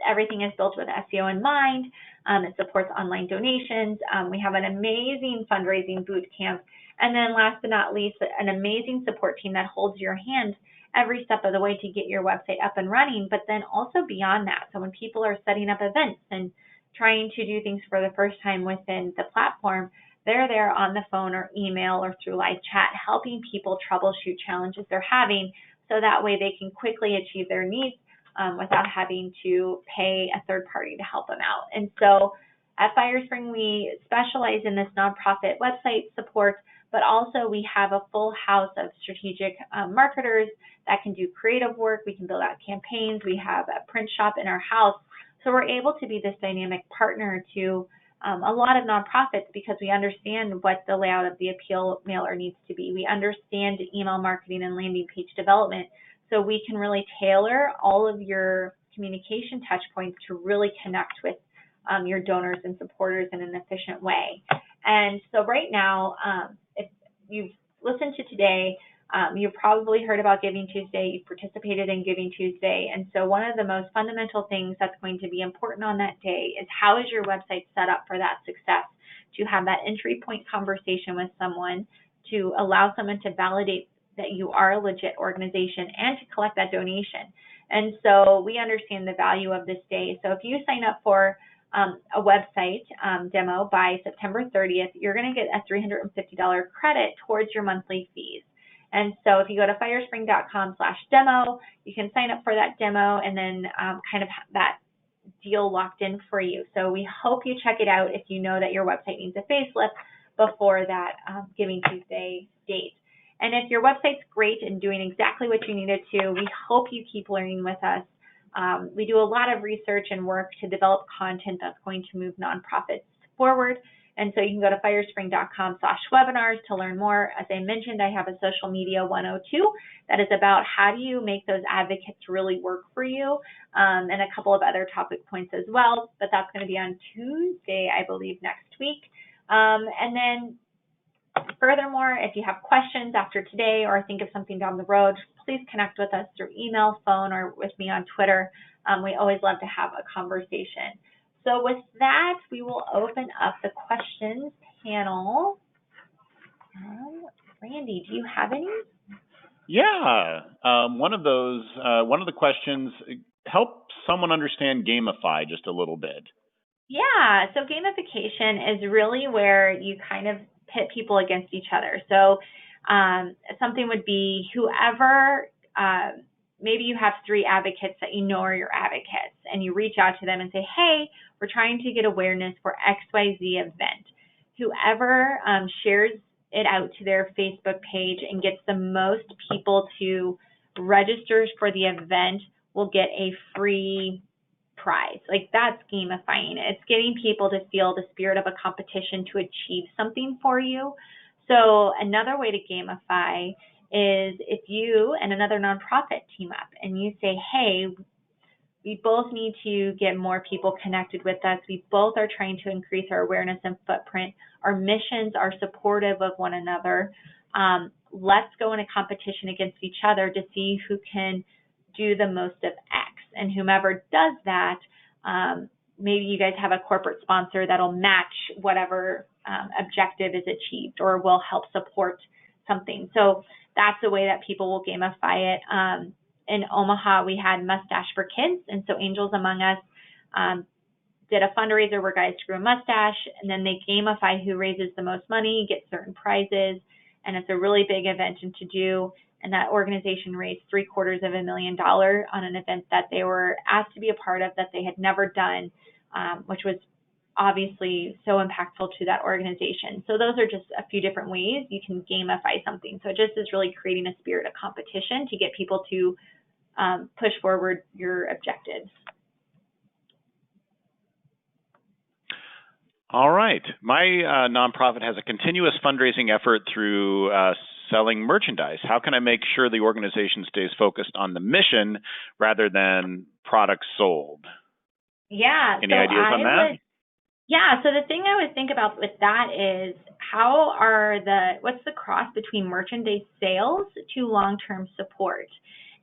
Everything is built with SEO in mind. It supports online donations. We have an amazing fundraising boot camp. And then last but not least, an amazing support team that holds your hand every step of the way to get your website up and running, but then also beyond that. So when people are setting up events and trying to do things for the first time within the platform, they're there on the phone or email or through live chat, helping people troubleshoot challenges they're having so that way they can quickly achieve their needs without having to pay a third party to help them out. And so at Firespring, we specialize in this nonprofit website support, but also we have a full house of strategic marketers that can do creative work. We can build out campaigns. We have a print shop in our house. So we're able to be this dynamic partner to a lot of nonprofits because we understand what the layout of the appeal mailer needs to be. We understand email marketing and landing page development. So we can really tailor all of your communication touch points to really connect with your donors and supporters in an efficient way. And so right now, if you've listened to today, you've probably heard about Giving Tuesday, you've participated in Giving Tuesday. And so one of the most fundamental things that's going to be important on that day is how is your website set up for that success, to have that entry point conversation with someone, to allow someone to validate that you are a legit organization and to collect that donation. And so we understand the value of this day. So if you sign up for a website demo by September 30th, you're going to get a $350 credit towards your monthly fees. And so if you go to firespring.com/demo, you can sign up for that demo and then kind of that deal locked in for you. So we hope you check it out if you know that your website needs a facelift before that Giving Tuesday date. And if your website's great and doing exactly what you need it to, we hope you keep learning with us. We do a lot of research and work to develop content that's going to move nonprofits forward. And so you can go to firespring.com/webinars to learn more. As I mentioned, I have a social media 102 that is about how do you make those advocates really work for you, and a couple of other topic points as well. But that's going to be on Tuesday, I believe, next week. And then furthermore, if you have questions after today or think of something down the road, please connect with us through email, phone, or with me on Twitter. We always love to have a conversation. So with that, we will open up the questions panel. Randy, do you have any? Yeah, one of the questions, help someone understand Gamify just a little bit. Yeah, so gamification is really where you kind of pit people against each other. So something would be whoever, maybe you have 3 advocates that you know are your advocates, and you reach out to them and say, hey, we're trying to get awareness for XYZ event. Whoever shares it out to their Facebook page and gets the most people to register for the event will get a free prize. Like, that's gamifying. It's getting people to feel the spirit of a competition to achieve something for you. So another way to gamify is if you and another nonprofit team up and you say, hey, we both need to get more people connected with us. We both are trying to increase our awareness and footprint. Our missions are supportive of one another. Let's go in a competition against each other to see who can do the most of X. And whomever does that, maybe you guys have a corporate sponsor that'll match whatever objective is achieved or will help support something. So that's a way that people will gamify it. In Omaha, we had Mustache for Kids, and so Angels Among Us did a fundraiser where guys grew a mustache, and then they gamify who raises the most money, gets certain prizes, and it's a really big event and to do. And that organization raised $750,000 on an event that they were asked to be a part of that they had never done, which was obviously so impactful to that organization. So those are just a few different ways you can gamify something. So it just is really creating a spirit of competition to get people to push forward your objectives. All right. My nonprofit has a continuous fundraising effort through selling merchandise. How can I make sure the organization stays focused on the mission rather than products sold? Yeah. Any ideas on that? Yeah. So the thing I would think about with that is what's the cross between merchandise sales to long-term support?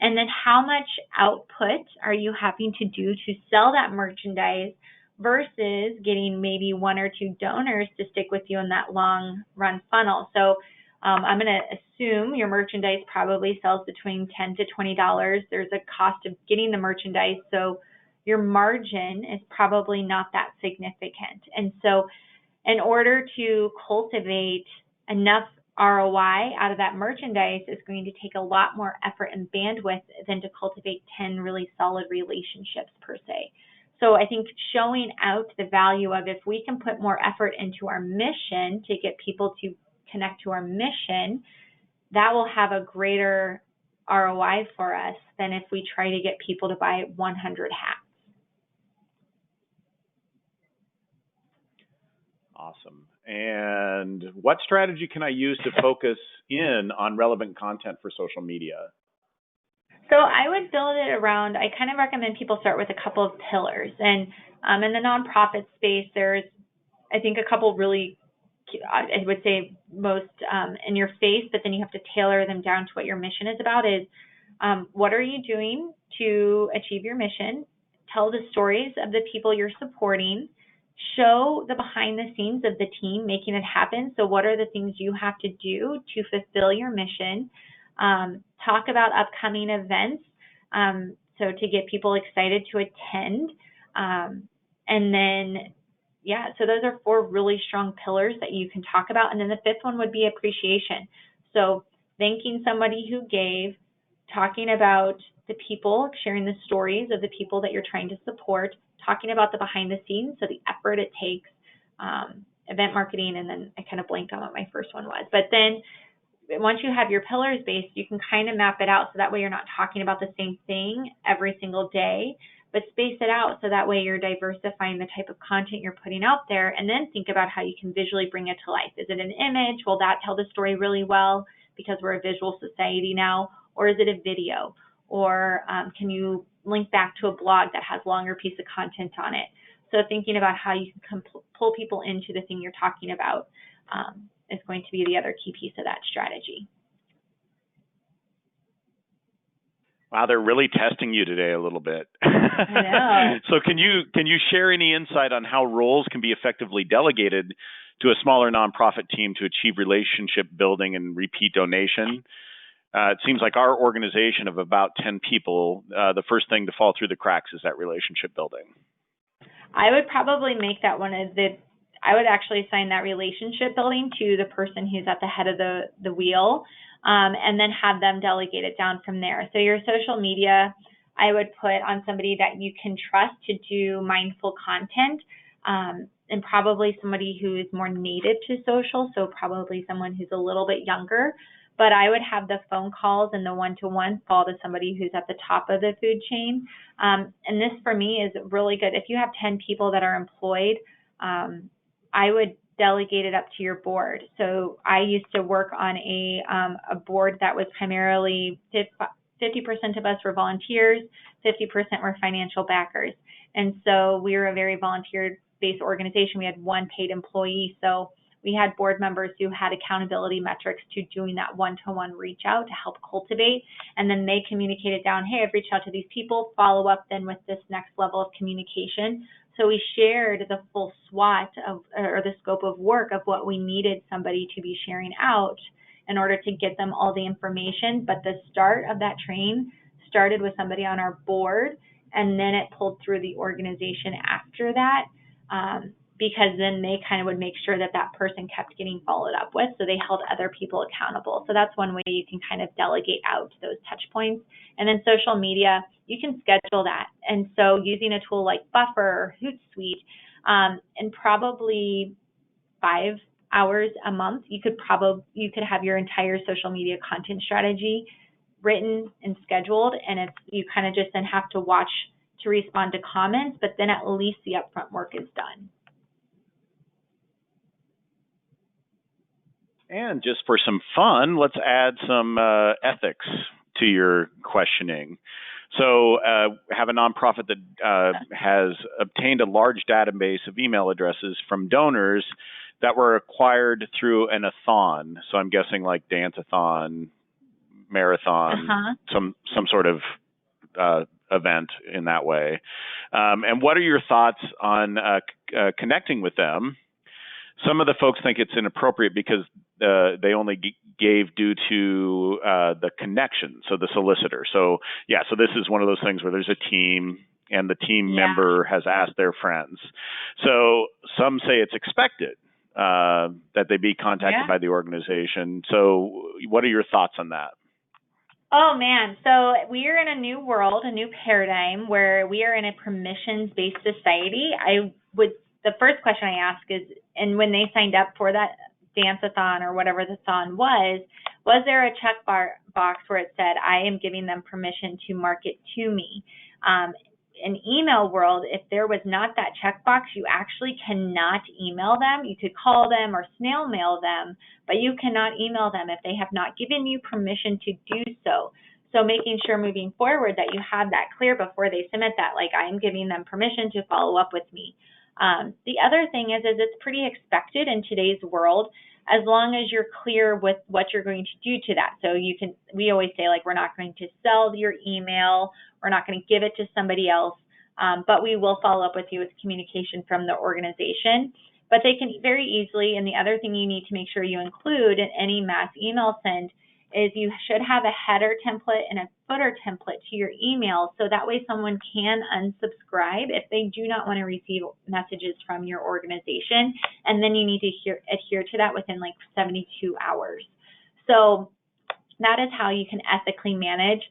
And then how much output are you having to do to sell that merchandise versus getting maybe 1 or 2 donors to stick with you in that long run funnel? So I'm going to assume your merchandise probably sells between $10 to $20. There's a cost of getting the merchandise, so your margin is probably not that significant. And so in order to cultivate enough ROI out of that merchandise is going to take a lot more effort and bandwidth than to cultivate 10 really solid relationships per se. So I think showing out the value of if we can put more effort into our mission to get people to connect to our mission, that will have a greater ROI for us than if we try to get people to buy 100 hats. Awesome. And what strategy can I use to focus in on relevant content for social media? So I would build it around, I kind of recommend people start with a couple of pillars. And in the nonprofit space, there's, I think, a couple really, I would say most in your face, but then you have to tailor them down to what your mission is about is what are you doing to achieve your mission? Tell the stories of the people you're supporting. Show the behind the scenes of the team making it happen. So what are the things you have to do to fulfill your mission? Talk about upcoming events, so to get people excited to attend. And then, yeah, so those are 4 really strong pillars that you can talk about. And then the 5th one would be appreciation. So thanking somebody who gave, talking about the people, sharing the stories of the people that you're trying to support, talking about the behind the scenes, so the effort it takes, event marketing, and then I kind of blanked on what my first one was. But then once you have your pillars based, you can kind of map it out so that way you're not talking about the same thing every single day, but space it out so that way you're diversifying the type of content you're putting out there, and then think about how you can visually bring it to life. Is it an image? Will that tell the story really well because we're a visual society now? Or is it a video? Or can you link back to a blog that has longer piece of content on it? So thinking about how you can pull people into the thing you're talking about is going to be the other key piece of that strategy. Wow, they're really testing you today a little bit. I know. So can you share any insight on how roles can be effectively delegated to a smaller nonprofit team to achieve relationship building and repeat donation? It seems like our organization of about 10 people, the first thing to fall through the cracks is that relationship building. I would probably make that I would actually assign that relationship building to the person who's at the head of the wheel, and then have them delegate it down from there. So your social media, I would put on somebody that you can trust to do mindful content, and probably somebody who is more native to social, so probably someone who's a little bit younger. But I would have the phone calls and the one-to-one fall to somebody who's at the top of the food chain. And this, for me, is really good. If you have 10 people that are employed, I would delegate it up to your board. So I used to work on a board that was primarily 50% of us were volunteers, 50% were financial backers. And so we were a very volunteer-based organization. We had one paid employee. So we had board members who had accountability metrics to doing that one-to-one reach out to help cultivate. And then they communicated down, hey, I've reached out to these people, follow up then with this next level of communication. So we shared the full SWOT or the scope of work of what we needed somebody to be sharing out in order to get them all the information. But the start of that train started with somebody on our board, and then it pulled through the organization after that, because then they kind of would make sure that that person kept getting followed up with, so they held other people accountable. So that's one way you can kind of delegate out those touch points. And then social media, you can schedule that. And so using a tool like Buffer or Hootsuite, and probably 5 hours a month, you could have your entire social media content strategy written and scheduled, and you kind of just then have to watch to respond to comments, but then at least the upfront work is done. And just for some fun, let's add some ethics to your questioning. So have a nonprofit that has obtained a large database of email addresses from donors that were acquired through an a-thon. So I'm guessing like dance-a-thon, marathon, some sort of event in that way. And what are your thoughts on connecting with them? Some of the folks think it's inappropriate because they only gave due to the connection, so the solicitor. So so this is one of those things where there's a team and the team member has asked their friends. So some say it's expected that they be contacted by the organization. So what are your thoughts on that? Oh, man. So we are in a new world, a new paradigm where we are in a permissions-based society. The first question I ask is, and when they signed up for that dance-a-thon or whatever the thon was there a check box where it said, I am giving them permission to market to me? In email world, if there was not that checkbox, you actually cannot email them. You could call them or snail mail them, but you cannot email them if they have not given you permission to do so. So making sure moving forward that you have that clear before they submit that, like I am giving them permission to follow up with me. The other thing is it's pretty expected in today's world, as long as you're clear with what you're going to do to that. So we always say, like, we're not going to sell your email, we're not going to give it to somebody else, but we will follow up with you with communication from the organization. But they can very easily, and the other thing you need to make sure you include in any mass email send is you should have a header template and a footer template to your email, so that way someone can unsubscribe if they do not want to receive messages from your organization, and then you need to adhere to that within like 72 hours. So That is how you can ethically manage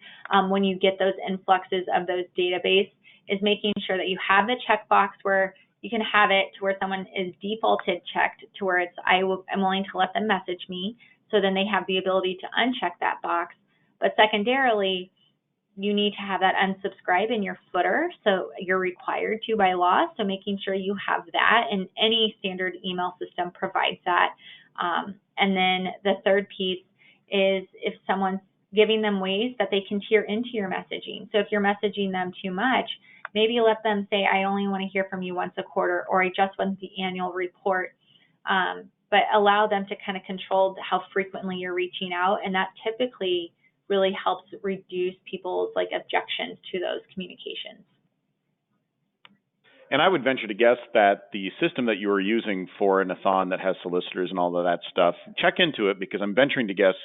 when you get those influxes of those database, is making sure that you have the checkbox where you can have it to where someone is defaulted checked to where it's I'm willing to let them message me, so then they have the ability to uncheck that box. But secondarily, you need to have that unsubscribe in your footer, so you're required to by law. So making sure you have that, and any standard email system provides that. And then the third piece is if someone's giving them ways that they can tier into your messaging. So if you're messaging them too much, maybe let them say, I only want to hear from you once a quarter, or I just want the annual report. But allow them to kind of control how frequently you're reaching out, and that typically really helps reduce people's objections to those communications. And I would venture to guess that the system that you are using for an a-thon that has solicitors and all of that stuff, check into it, because I'm venturing to guess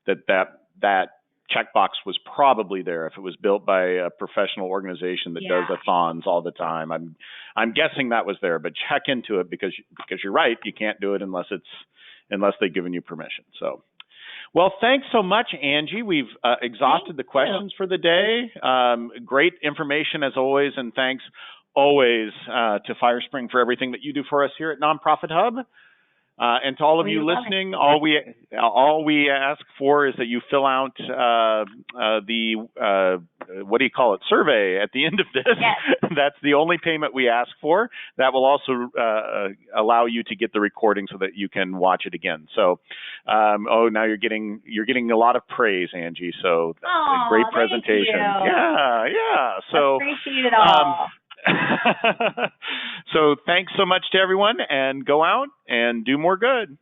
that checkbox was probably there if it was built by a professional organization that does a-thons all the time. I'm guessing that was there, but check into it, because you're right, you can't do it unless they've given you permission. So. Well, thanks so much, Angie. We've exhausted the questions for the day. Great information as always, and thanks always to Firespring for everything that you do for us here at Nonprofit Hub. And to all of you listening, all we ask for is that you fill out the survey at the end of this. Yes. That's the only payment we ask for. That will also allow you to get the recording so that you can watch it again. So, now you're getting a lot of praise, Angie. So great presentation. Thank you. Yeah. So appreciate it all. So thanks so much to everyone, and go out and do more good.